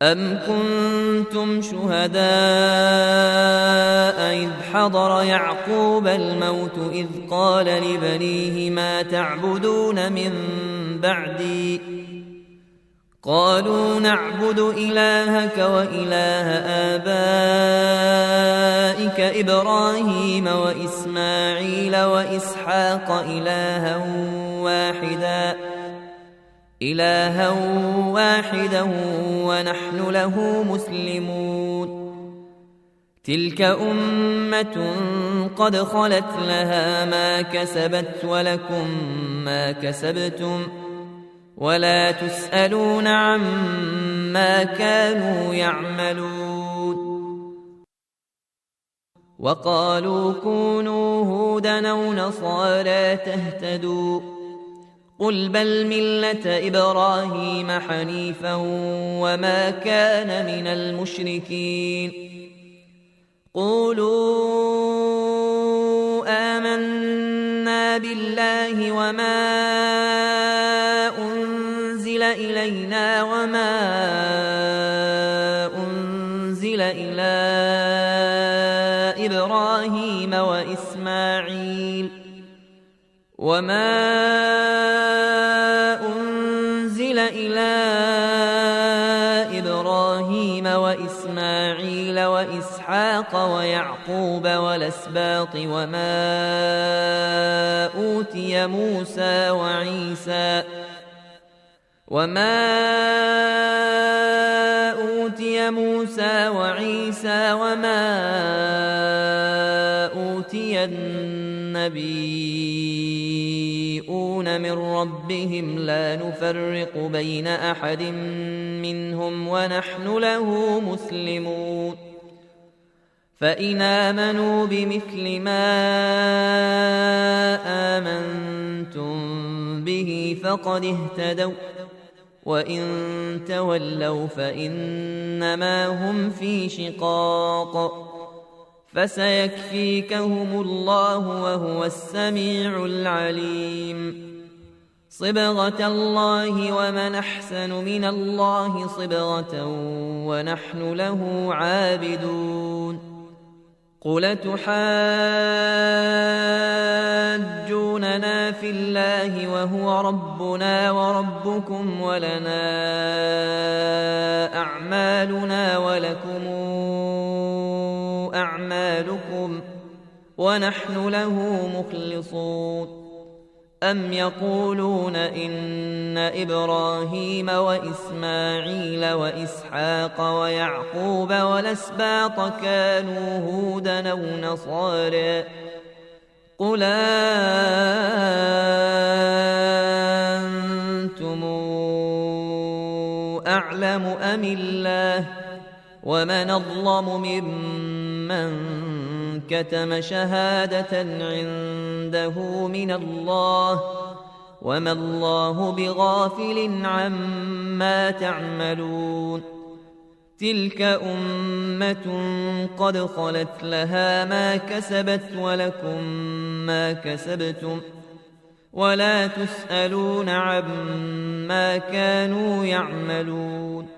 أم كنتم شهداء إذ حضر يعقوب الموت إذ قال لبنيه ما تعبدون من بعدي قالوا نعبد إلهك وإله آبائك إبراهيم وإسماعيل وإسحاق إلها واحدا ونحن له مسلمون تلك أمة قد خلت لها ما كسبت ولكم ما كسبتم ولا تسألون عما كانوا يعملون وقالوا كونوا هودا أو نصارى تهتدوا قل بل ملة إبراهيم حنيفا وما كان من المشركين قولوا آمنا بالله وما أنزل إلينا وما أنزل إلى إبراهيم وإسماعيل وإسحاق ويعقوب والأسباط وما أوتي موسى وعيسى وما أوتي النبيون من ربهم لا نفرق بين أحد منهم ونحن له مسلمون فإن آمنوا بمثل ما آمنتم به فقد اهتدوا وإن تولوا فإنما هم في شقاق فسيكفيكهم الله وهو السميع العليم صبغة الله ومن أحسن من الله صبغة ونحن له عابدون قل تحاجوننا في الله وهو ربنا وربكم ولنا أعمالنا ولكم أعمالكم ونحن له مخلصون أم يقولون إن إبراهيم وإسماعيل وإسحاق ويعقوب والأسباط كانوا هودا أو نصارى قل أنتم أعلم أم الله ومن أظلم ممن كتم شهادة عنده من الله وما الله بغافل عما تعملون تلك أمة قد خلت لها ما كسبت ولكم ما كسبتم ولا تسألون عما كانوا يعملون